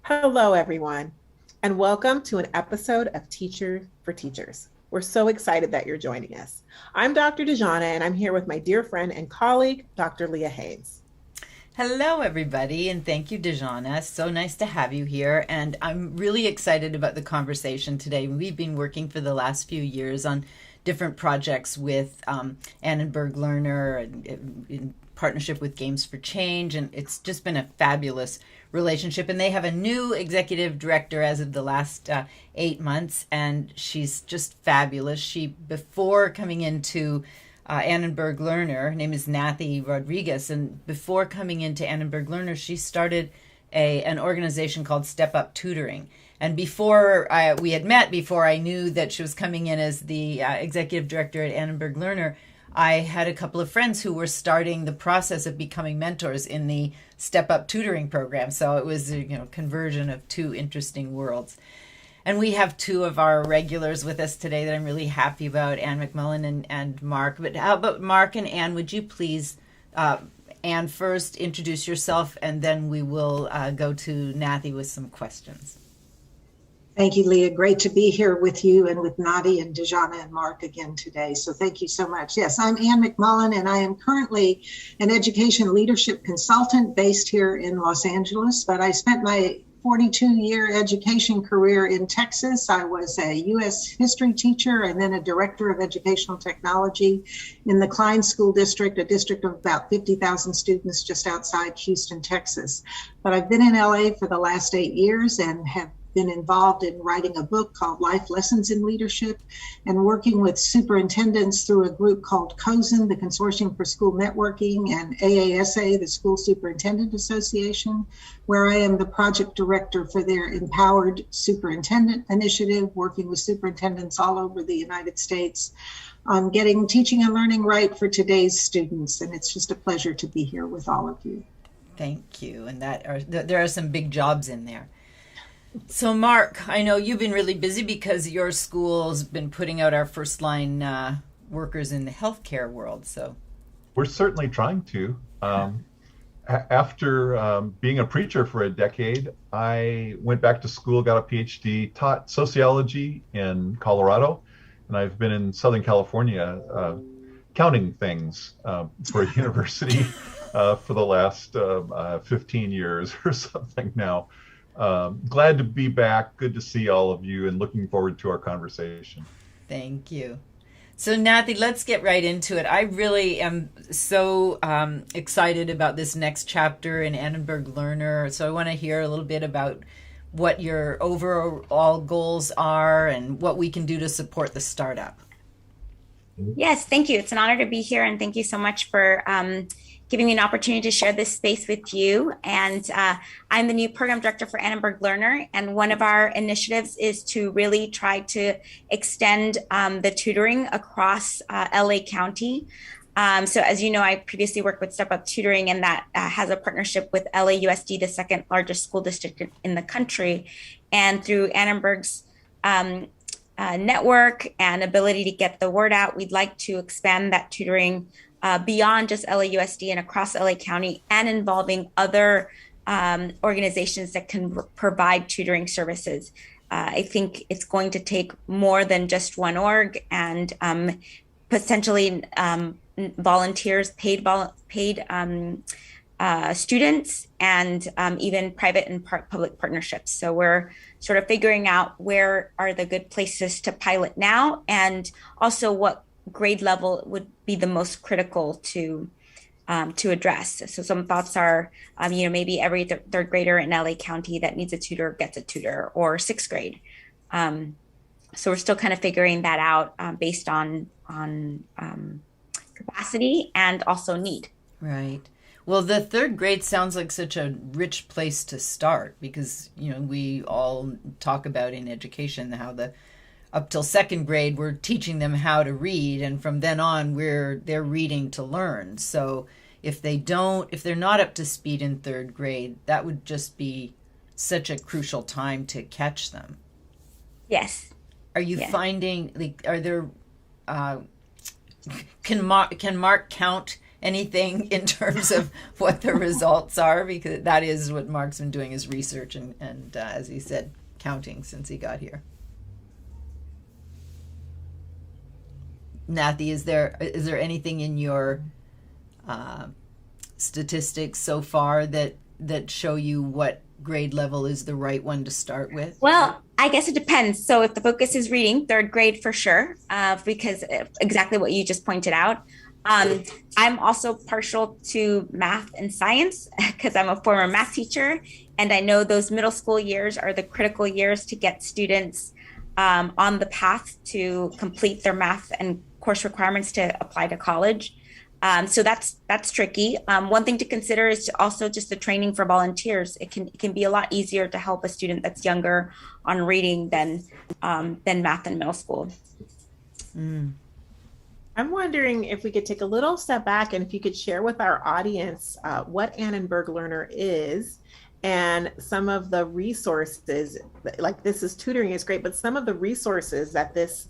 Hello, everyone, and welcome to an episode of Teacher for Teachers. We're so excited that you're joining us. I'm Dr. Dejana, and I'm here with my dear friend and colleague, Dr. Leah Haynes. Hello, everybody, and thank you, Dejana. So nice to have you here. And I'm really excited about the conversation today. We've been working for the last few years on different projects with Annenberg Learner and in partnership with Games for Change, and it's just been a fabulous relationship. And they have a new executive director as of the last 8 months, and she's just fabulous. She, before coming into Annenberg Learner. Her name is Nathy Rodriguez, and before coming into Annenberg Learner, she started an organization called Step Up Tutoring. And before we had met, before I knew that she was coming in as the executive director at Annenberg Learner, I had a couple of friends who were starting the process of becoming mentors in the Step Up Tutoring program. So it was a conversion of two interesting worlds. And we have two of our regulars with us today that I'm really happy about, Ann Mcmullen and Mark. But how about Mark and Ann, would you please, Ann, first introduce yourself, and then we will go to Nathy with some questions. Thank you, Leah. Great to be here with you and with Nadi and Dejana and Mark again today. So thank you so much. Yes, I'm Ann Mcmullen, and I am currently an education leadership consultant based here in Los Angeles, but I spent my 42-year education career in Texas. I was a U.S. history teacher and then a director of educational technology in the Klein School District, a district of about 50,000 students just outside Houston, Texas. But I've been in LA for the last 8 years and have been involved in writing a book called Life Lessons in Leadership and working with superintendents through a group called COSN, the Consortium for School Networking, and AASA, the School Superintendent Association, where I am the project director for their Empowered Superintendent Initiative, working with superintendents all over the United States on getting teaching and learning right for today's students. And it's just a pleasure to be here with all of you. Thank you. And there are some big jobs in there. So, Mark, I know you've been really busy because your school's been putting out our first line workers in the healthcare world. So, we're certainly trying to. After being a preacher for a decade, I went back to school, got a PhD, taught sociology in Colorado, and I've been in Southern California counting things for a university for the last 15 years or something now. Glad to be back. Good to see all of you and looking forward to our conversation. Thank you. So, Nathy, let's get right into it. I really am so excited about this next chapter in Annenberg Learner. So I want to hear a little bit about what your overall goals are and what we can do to support the startup. Yes, thank you. It's an honor to be here, and thank you so much for giving me an opportunity to share this space with you. And I'm the new program director for Annenberg Learner, and one of our initiatives is to really try to extend the tutoring across LA County. So as you know, I previously worked with Step Up Tutoring, and that has a partnership with LAUSD, the second largest school district in the country. And through Annenberg's network and ability to get the word out, we'd like to expand that tutoring beyond just LAUSD and across LA County, and involving other organizations that can provide tutoring services. I think it's going to take more than just one org, and potentially volunteers, paid students, and even private and public partnerships. So we're sort of figuring out where are the good places to pilot now, and also what grade level would be the most critical to address. So some thoughts are, maybe every third grader in LA County that needs a tutor gets a tutor, or sixth grade. So we're still kind of figuring that out based on capacity and also need. Right. Well, the third grade sounds like such a rich place to start because, we all talk about in education how up till second grade, we're teaching them how to read. And from then on, they're reading to learn. So if they're not up to speed in third grade, that would just be such a crucial time to catch them. Yes. Are you finding, are there, can Mark count anything in terms of what the results are, because that is what Mark's been doing, is research and as he said, counting since he got here. Nathy, is there anything in your statistics so far that show you what grade level is the right one to start with? Well, I guess it depends. So if the focus is reading, third grade for sure, because exactly what you just pointed out. I'm also partial to math and science because I'm a former math teacher, and I know those middle school years are the critical years to get students on the path to complete their math and course requirements to apply to college. So that's tricky. One thing to consider is also just the training for volunteers. It can be a lot easier to help a student that's younger on reading than math in middle school. Mm. I'm wondering if we could take a little step back and if you could share with our audience what Annenberg Learner is and some of the resources. Like, this is tutoring is great, but some of the resources that this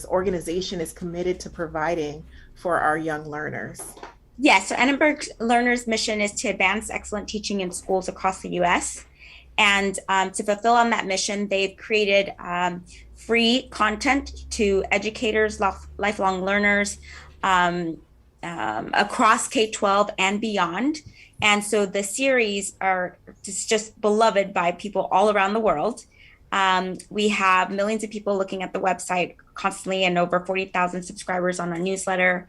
organization is committed to providing for our young learners. Yes, so Annenberg Learner's mission is to advance excellent teaching in schools across the U.S. And to fulfill on that mission, they've created free content to educators, lifelong learners across K-12 and beyond. And so the series are just beloved by people all around the world. We have millions of people looking at the website constantly and over 40,000 subscribers on our newsletter.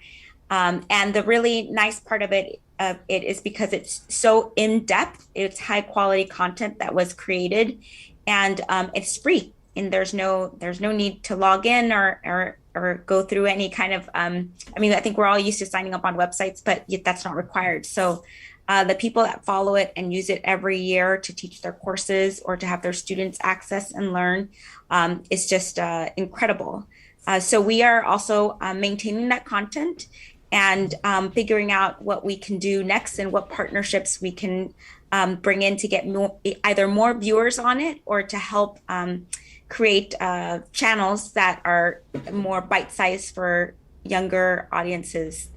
And the really nice part of it is because it's so in-depth, it's high quality content that was created, and it's free. And there's no need to log in or go through any kind of, I think we're all used to signing up on websites, but that's not required. So the people that follow it and use it every year to teach their courses or to have their students access and learn is just incredible. So we are also maintaining that content and figuring out what we can do next and what partnerships we can bring in to get either more viewers on it or to help create channels that are more bite-sized for younger audiences.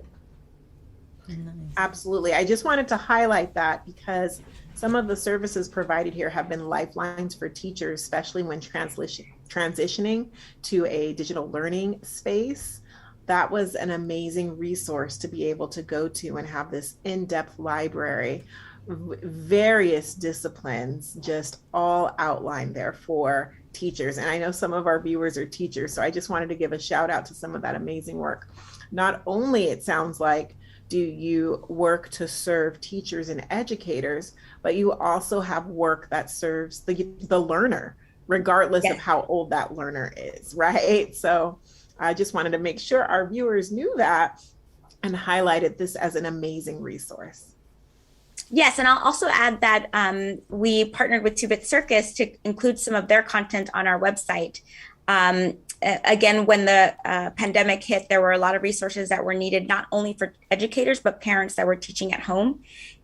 Absolutely. I just wanted to highlight that because some of the services provided here have been lifelines for teachers, especially when transitioning to a digital learning space. That was an amazing resource to be able to go to and have this in-depth library, various disciplines, just all outlined there for teachers. And I know some of our viewers are teachers, so I just wanted to give a shout out to some of that amazing work. Not only, it sounds like, do you work to serve teachers and educators, but you also have work that serves the learner, regardless of how old that learner is, right? So I just wanted to make sure our viewers knew that and highlighted this as an amazing resource. Yes, and I'll also add that we partnered with 2-Bit Circus to include some of their content on our website. Again, when the pandemic hit, there were a lot of resources that were needed, not only for educators, but parents that were teaching at home.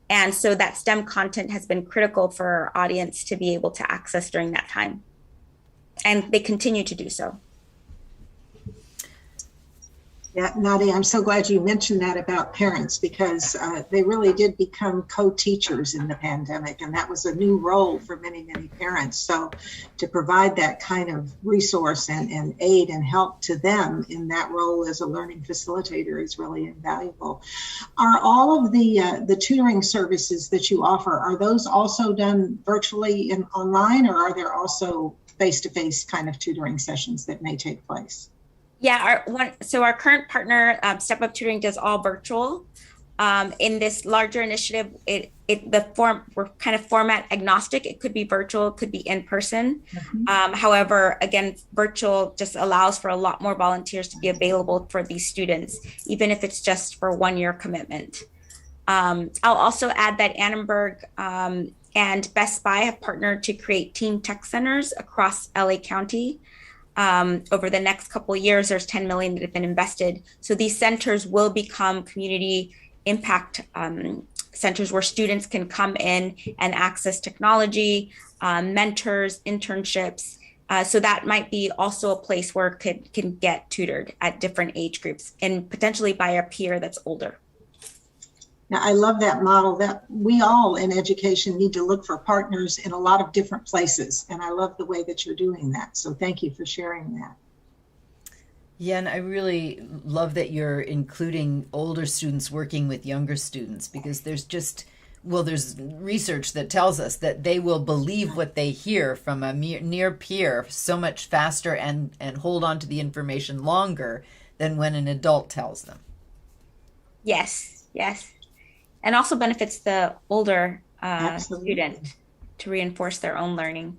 And so that STEM content has been critical for our audience to be able to access during that time. And they continue to do so. Yeah, Nadia, I'm so glad you mentioned that about parents because they really did become co-teachers in the pandemic, and that was a new role for many, many parents. So to provide that kind of resource and aid and help to them in that role as a learning facilitator is really invaluable. Are all of the tutoring services that you offer, are those also done virtually and online, or are there also face-to-face kind of tutoring sessions that may take place? Yeah, our current partner, Step Up Tutoring, does all virtual. In this larger initiative, we're kind of format agnostic. It could be virtual, it could be in person. Mm-hmm. However, again, virtual just allows for a lot more volunteers to be available for these students, even if it's just for 1-year commitment. I'll also add that Annenberg and Best Buy have partnered to create teen tech centers across LA County. Over the next couple of years, there's $10 million that have been invested. So these centers will become community impact centers where students can come in and access technology, mentors, internships. So that might be also a place where kids can get tutored at different age groups and potentially by a peer that's older. Now, I love that model that we all in education need to look for partners in a lot of different places. And I love the way that you're doing that. So thank you for sharing that. Yeah, and I really love that you're including older students working with younger students, because there's research that tells us that they will believe what they hear from a near peer so much faster and hold on to the information longer than when an adult tells them. Yes, yes. And also benefits the older Absolutely. student to reinforce their own learning.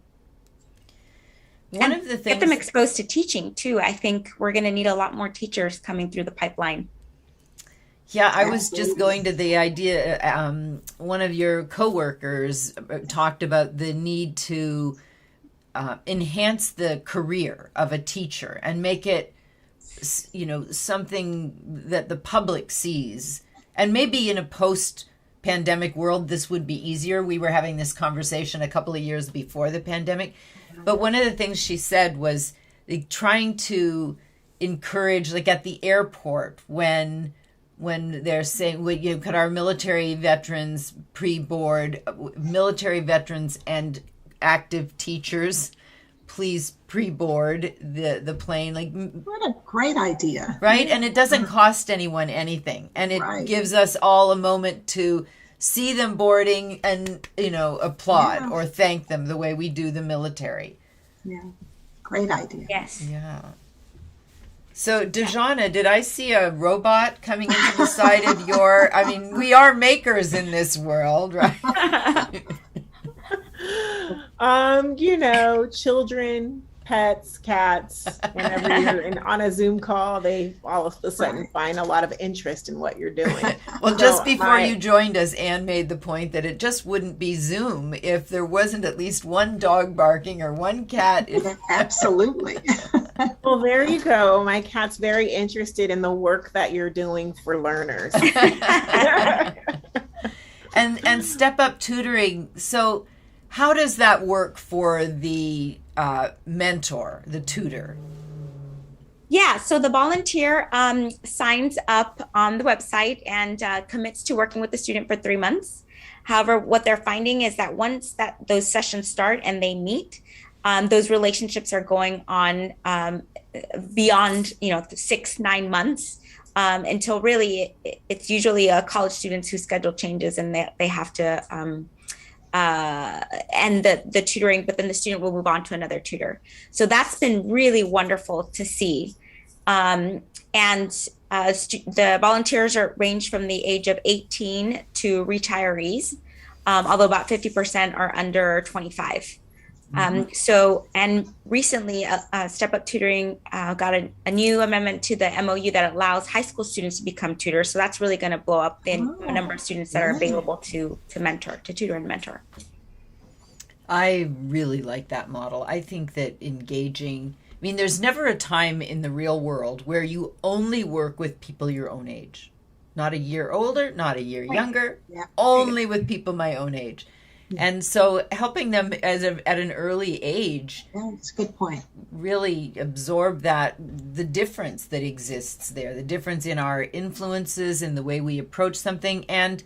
One And of the get things them exposed to teaching too. I think we're going to need a lot more teachers coming through the pipeline. Yeah, I was just Absolutely. going to the idea. One of your coworkers talked about the need to enhance the career of a teacher and make it, something that the public sees. And maybe in a post-pandemic world, this would be easier. We were having this conversation a couple of years before the pandemic. But one of the things she said was trying to encourage, like at the airport, when they're saying, well, you could our military veterans pre-board, military veterans and active teachers, please pre-board the plane. Like, What a great idea. right? And it doesn't cost anyone anything. And it Right. gives us all a moment to see them boarding and, applaud Yeah. or thank them the way we do the military. Yeah, great idea. Yes. Yeah. So, Dejana, did I see a robot coming into the side of your... I mean, we are makers in this world, right? Children, pets, cats, whenever you're on a Zoom call, they all of a sudden find a lot of interest in what you're doing. Well, So just before you joined us, Anne made the point that it just wouldn't be Zoom if there wasn't at least one dog barking or one cat. Absolutely. Well, there you go. My cat's very interested in the work that you're doing for learners. And step up tutoring. So how does that work for the mentor, the tutor? Yeah, so the volunteer signs up on the website and commits to working with the student for 3 months. However, what they're finding is that once that those sessions start and they meet, those relationships are going on beyond 6-9 months until really it's usually college students whose schedule changes and they have to end the tutoring, but then the student will move on to another tutor. So that's been really wonderful to see. The volunteers are range from the age of 18 to retirees, although about 50% are under 25. And recently Step Up Tutoring got a new amendment to the MOU that allows high school students to become tutors. So that's really going to blow up the number of students that are available to tutor and mentor. I really like that model. I think that there's never a time in the real world where you only work with people your own age. Not a year older, not a year younger, only with people my own age. And so helping them at an early age, That's a good point. really absorb the difference that exists there, the difference in our influences, in the way we approach something, and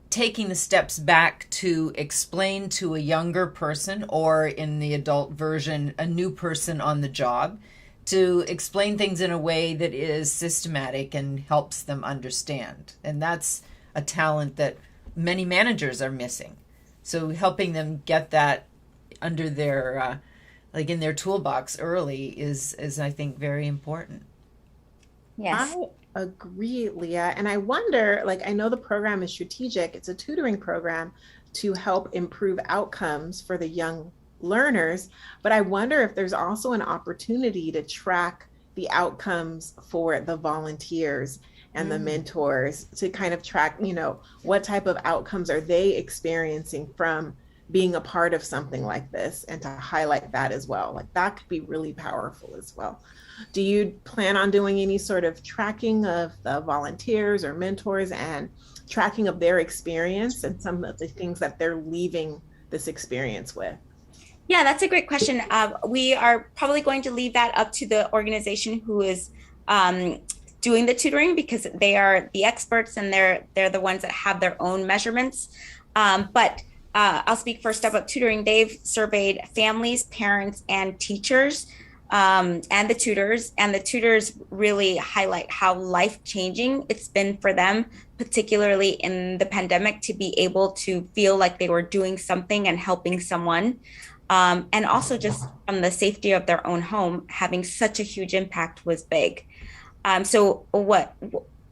taking the steps back to explain to a younger person, or in the adult version, a new person on the job, to explain things in a way that is systematic and helps them understand. And that's a talent that many managers are missing. So helping them get that under their, in their toolbox early is I think very important. Yes. I agree, Leah. And I wonder, I know the program is strategic. It's a tutoring program to help improve outcomes for the young learners. But I wonder if there's also an opportunity to track the outcomes for the volunteers and the mentors, to kind of track, what type of outcomes are they experiencing from being a part of something like this, and to highlight that as well. That could be really powerful as well. Do you plan on doing any sort of tracking of the volunteers or mentors and tracking of their experience and some of the things that they're leaving this experience with? Yeah, that's a great question. We are probably going to leave that up to the organization who is doing the tutoring because they are the experts and they're the ones that have their own measurements. But I'll speak first about tutoring. They've surveyed families, parents, and teachers, and the tutors. And the tutors really highlight how life-changing it's been for them, particularly in the pandemic, to be able to feel like they were doing something and helping someone. And also just from the safety of their own home, having such a huge impact was big. So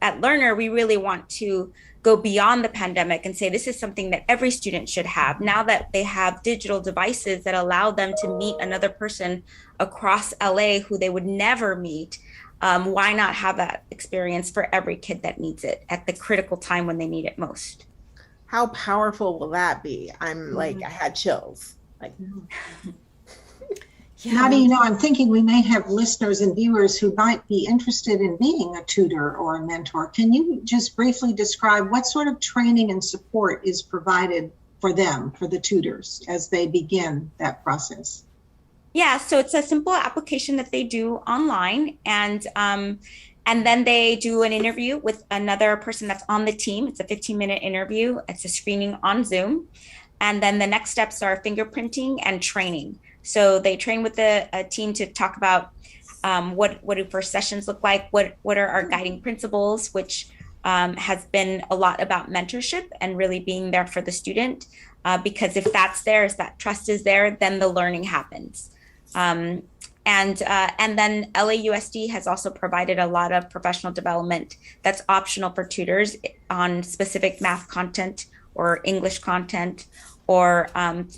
at Learner, we really want to go beyond the pandemic and say this is something that every student should have. Now that they have digital devices that allow them to meet another person across LA who they would never meet, why not have that experience for every kid that needs it at the critical time when they need it most? How powerful will that be? I'm like, I had chills. Like, yeah. How do you know? I'm thinking we may have listeners and viewers who might be interested in being a tutor or a mentor. Can you just briefly describe what sort of training and support is provided for them, for the tutors, as they begin that process? Yeah, so it's a simple application that they do online, and then they do an interview with another person that's on the team. It's a 15-minute interview. It's a screening on Zoom. And then the next steps are fingerprinting and training. So they train with a team to talk about what do first sessions look like, what are our guiding principles, which has been a lot about mentorship and really being there for the student. Because if that's there, if that trust is there, then the learning happens. And then LAUSD has also provided a lot of professional development that's optional for tutors on specific math content or English content or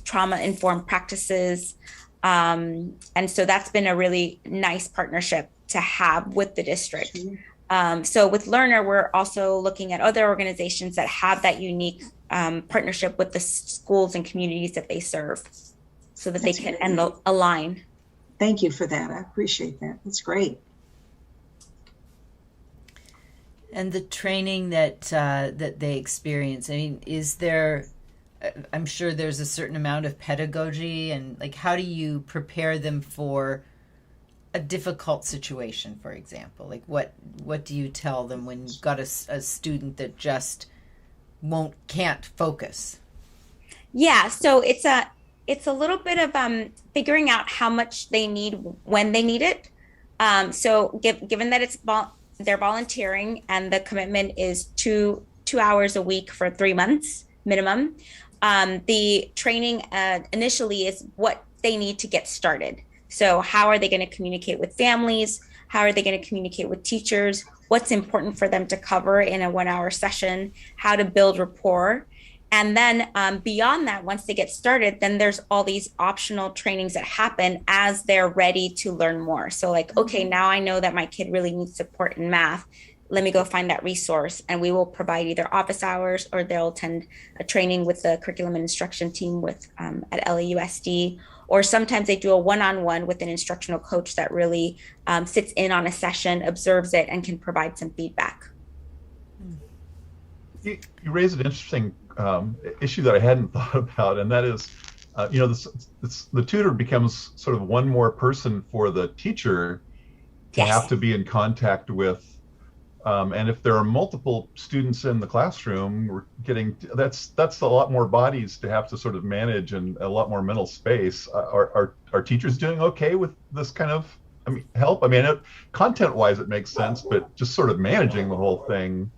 trauma-informed practices. And so that's been a really nice partnership to have with the district. So with Learner, we're also looking at other organizations that have that unique partnership with the schools and communities that they serve so that they can align. Thank you for that. I appreciate that. That's great. And the training that they experience, I mean, is there, I'm sure there's a certain amount of pedagogy, and like, how do you prepare them for a difficult situation, for example? Like, what do you tell them when you've got a student that just can't focus? Yeah, so it's a little bit of figuring out how much they need when they need it. So given that they're volunteering and the commitment is two hours a week for 3 months minimum, the training initially is what they need to get started. So how are they going to communicate with families? How are they going to communicate with teachers? What's important for them to cover in a 1-hour session? How to build rapport? And then beyond that, once they get started, then there's all these optional trainings that happen as they're ready to learn more. So like, okay, now I know that my kid really needs support in math. Let me go find that resource, and we will provide either office hours or they'll attend a training with the curriculum and instruction team at LAUSD. Or sometimes they do a one-on-one with an instructional coach that really sits in on a session, observes it, and can provide some feedback. You raised an interesting issue that I hadn't thought about, and that is, the tutor becomes sort of one more person for the teacher to have to be in contact with. And if there are multiple students in the classroom, we're getting that's a lot more bodies to have to sort of manage, and a lot more mental space. Are teachers doing okay with this kind of help? I mean, content-wise, it makes sense, but just sort of managing the whole thing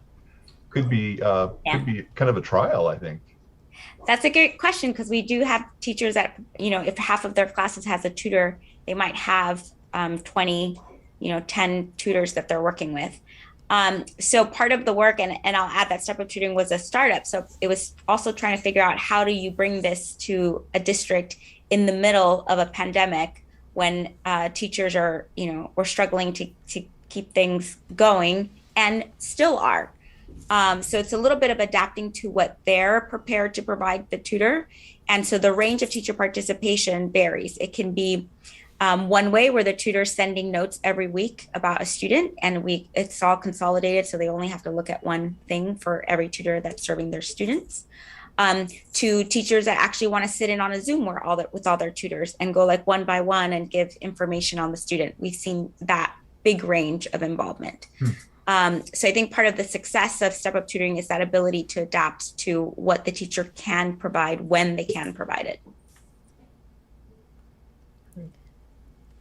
could be kind of a trial, I think. That's a great question, because we do have teachers that, if half of their classes has a tutor, they might have 20, 10 tutors that they're working with. So part of the work, and I'll add that Step Up Tutoring was a startup. So it was also trying to figure out, how do you bring this to a district in the middle of a pandemic when teachers are, were struggling to keep things going, and still are. So it's a little bit of adapting to what they're prepared to provide the tutor. And so the range of teacher participation varies. It can be one way where the tutor's sending notes every week about a student, and it's all consolidated, so they only have to look at one thing for every tutor that's serving their students. To teachers that actually want to sit in on a Zoom with all their tutors and go like one by one and give information on the student. We've seen that big range of involvement. So I think part of the success of step-up tutoring is that ability to adapt to what the teacher can provide when they can provide it.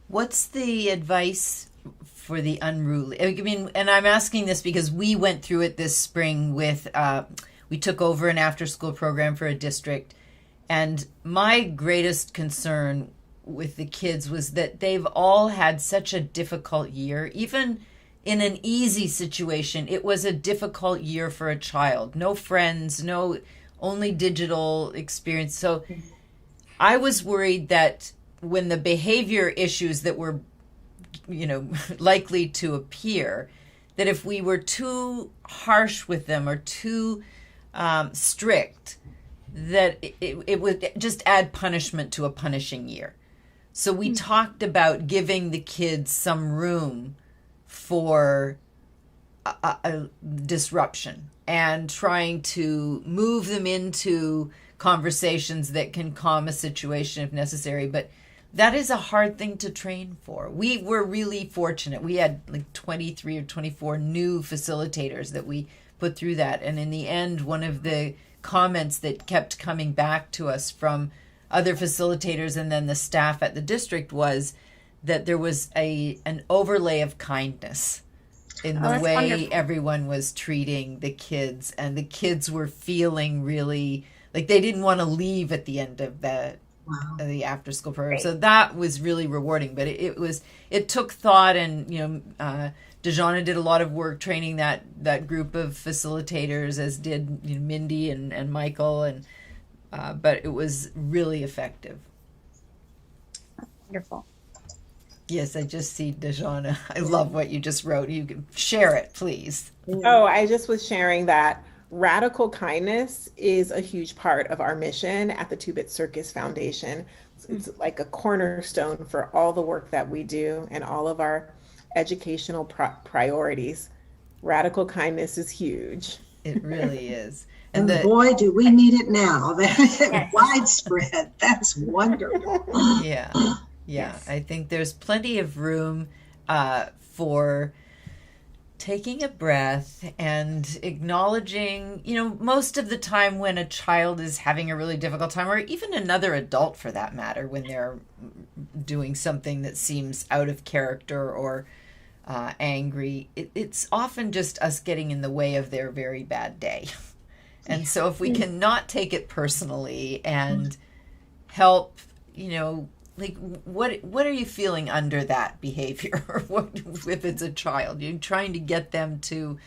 What's the advice for the unruly? I mean, and I'm asking this because we went through it this spring with, we took over an after-school program for a district, and my greatest concern with the kids was that they've all had such a difficult year. Even in an easy situation, it was a difficult year for a child. No friends, no, only digital experience. So I was worried that when the behavior issues that were, likely to appear, that if we were too harsh with them or too strict, that it would just add punishment to a punishing year. So we talked about giving the kids some room for a disruption and trying to move them into conversations that can calm a situation if necessary. But that is a hard thing to train for. We were really fortunate. We had like 23 or 24 new facilitators that we put through that. And in the end, one of the comments that kept coming back to us from other facilitators and then the staff at the district was that there was an overlay of kindness in the way wonderful. Everyone was treating the kids, and the kids were feeling really like they didn't want to leave at the end of the after school program. Right. So that was really rewarding, but it took thought, and Dejana did a lot of work training that group of facilitators, as did Mindy and Michael, and but it was really effective. Wonderful. Yes, I just see Dejana. I love what you just wrote. You can share it, please. Oh, I just was sharing that radical kindness is a huge part of our mission at the Two-Bit Circus Foundation. It's like a cornerstone for all the work that we do and all of our educational priorities. Radical kindness is huge. It really is. And boy, do we need it now. That is widespread. That's wonderful. Yeah. Yes. I think there's plenty of room for taking a breath and acknowledging, most of the time when a child is having a really difficult time, or even another adult for that matter, when they're doing something that seems out of character or angry, it's often just us getting in the way of their very bad day. And so if we can not take it personally and help, like what are you feeling under that behavior? Or what if it's a child? You're trying to get them to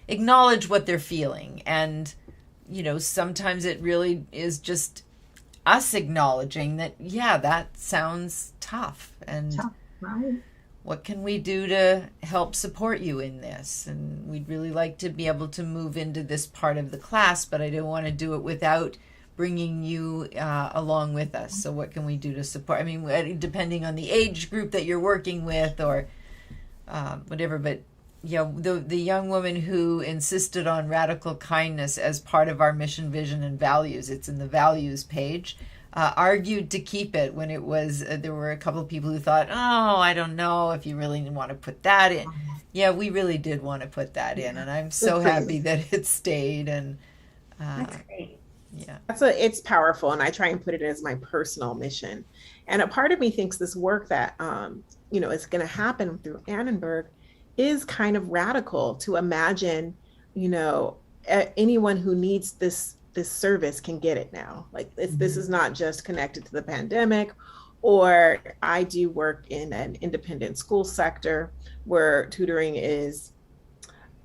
acknowledge what they're feeling. And, sometimes it really is just us acknowledging that, yeah, that sounds tough. And right. What can we do to help support you in this? And we'd really like to be able to move into this part of the class, but I don't want to do it without bringing you along with us. So what can we do to support? I mean, depending on the age group that you're working with or whatever. But, the young woman who insisted on radical kindness as part of our mission, vision, and values, it's in the values page, argued to keep it when it was, there were a couple of people who thought, oh, I don't know if you really want to put that in. Yeah, we really did want to put that in. And I'm so happy that it stayed. And that's great. Yeah, it's powerful, and I try and put it as my personal mission. And a part of me thinks this work that is going to happen through Annenberg is kind of radical to imagine. Anyone who needs this service can get it now. Like this is not just connected to the pandemic. Or I do work in an independent school sector where tutoring is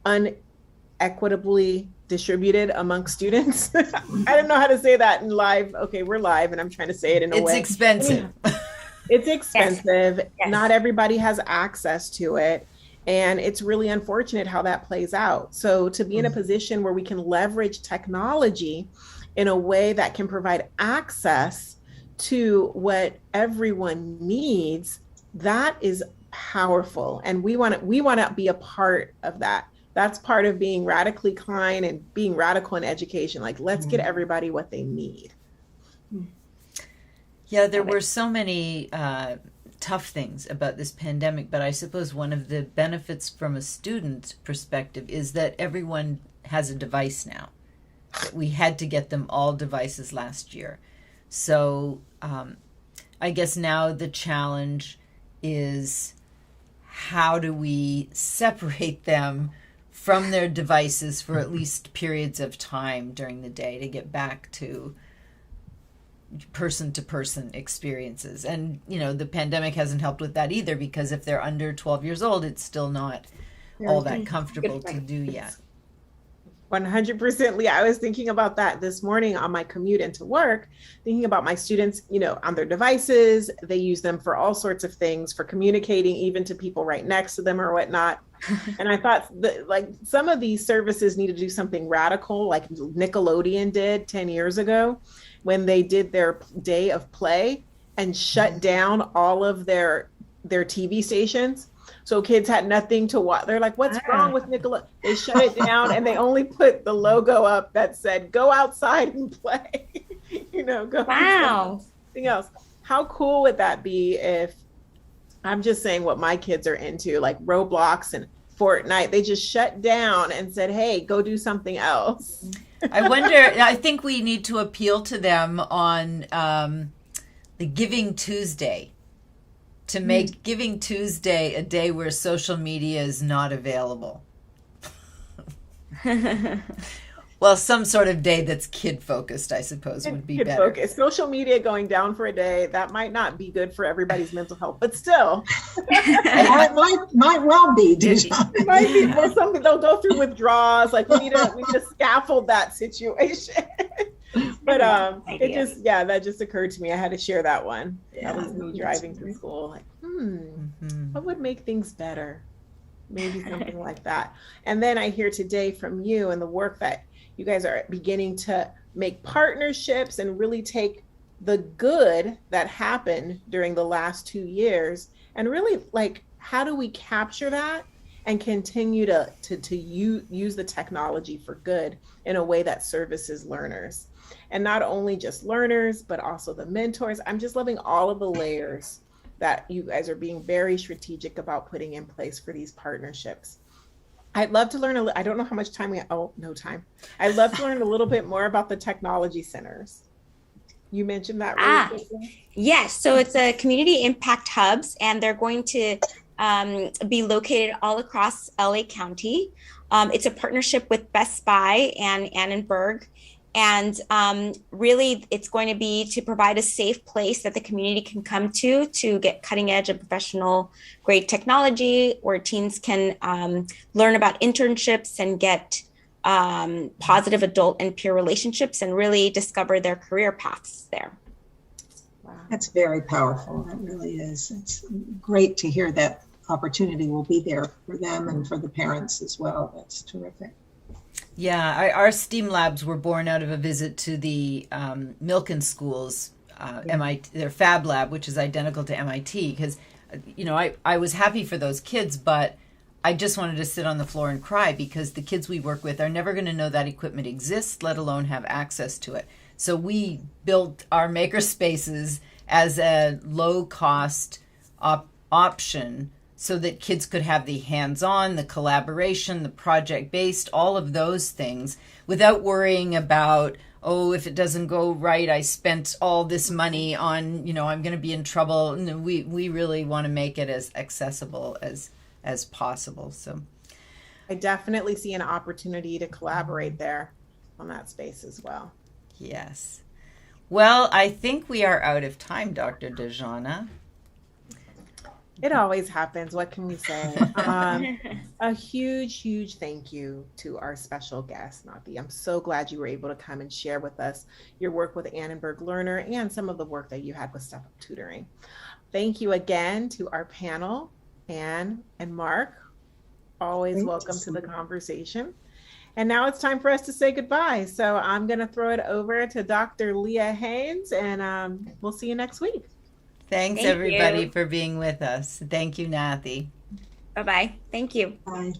unequitably distributed among students. I don't know how to say that in live. Okay, we're live and I'm trying to say it in a way. It's expensive. It's expensive. Yes. Not everybody has access to it. And it's really unfortunate how that plays out. So to be in a position where we can leverage technology in a way that can provide access to what everyone needs, that is powerful. And we want to be a part of that. That's part of being radically kind and being radical in education. Like, let's get everybody what they need. Yeah, there were so many tough things about this pandemic, but I suppose one of the benefits from a student perspective is that everyone has a device now. We had to get them all devices last year. So I guess now the challenge is, how do we separate them from their devices for at least periods of time during the day to get back to person-to-person experiences? And, you know, the pandemic hasn't helped with that either, because if they're under 12 years old, it's still not all that comfortable to do yet. 100%, Leah. I was thinking about that this morning on my commute into work, thinking about my students, you know, on their devices. They use them for all sorts of things, for communicating even to people right next to them or whatnot. And I thought that, like, some of these services need to do something radical, like Nickelodeon did 10 years ago when they did their day of play and shut down all of their TV stations. So kids had nothing to watch. They're like, what's wrong with Nickelodeon? They shut it down and they only put the logo up that said, go outside and play. You know, go. Wow. Something else. How cool would that be if, I'm just saying what my kids are into, like Roblox and Fortnite, they just shut down and said, hey, go do something else. I wonder, I think we need to appeal to them on the Giving Tuesday, to make Giving Tuesday a day where social media is not available. Well, some sort of day that's kid-focused, I suppose, would be better. Focused. Social media going down for a day, that might not be good for everybody's mental health, but still. It might well be. It might be for something. They'll go through withdrawals. Like, we need to scaffold that situation. But that just occurred to me. I had to share that one. Yeah, that was me driving to school. Like, what would make things better? Maybe something like that. And then I hear today from you and the work that you guys are beginning to make partnerships and really take the good that happened during the last 2 years and really, like, how do we capture that and continue to use the technology for good in a way that services learners, and not only just learners, but also the mentors. I'm just loving all of the layers that you guys are being very strategic about putting in place for these partnerships. I'd love to learn I don't know how much time no time. I'd love to learn a little bit more about the technology centers. You mentioned that really quickly. Yes, so it's a community impact hubs, and they're going to be located all across LA County. It's a partnership with Best Buy and Annenberg. And really, it's going to be to provide a safe place that the community can come to get cutting edge and professional grade technology, where teens can learn about internships and get positive adult and peer relationships and really discover their career paths there. Wow. That's very powerful. That really is. It's great to hear that opportunity will be there for them and for the parents as well. That's terrific. Yeah, our STEAM labs were born out of a visit to the Milken School's MIT, their Fab Lab, which is identical to MIT, because, you know, I was happy for those kids, but I just wanted to sit on the floor and cry, because the kids we work with are never going to know that equipment exists, let alone have access to it. So we built our maker spaces as a low-cost option, so that kids could have the hands-on, the collaboration, the project-based, all of those things, without worrying about, oh, if it doesn't go right, I spent all this money on, you know, I'm going to be in trouble. No, we really want to make it as accessible as possible. So I definitely see an opportunity to collaborate there on that space as well. Yes. Well, I think we are out of time, Dr. DeJana. It always happens. What can we say? A huge thank you to our special guest, Nati. I'm so glad you were able to come and share with us your work with Annenberg Learner and some of the work that you had with Step Up Tutoring. Thank you again to our panel, Anne and Mark. Always welcome to the conversation. And now it's time for us to say goodbye. So I'm going to throw it over to Dr. Leah Haynes, and we'll see you next week. Thanks, everybody, for being with us. Thank you, Nathy. Bye-bye. Thank you. Bye.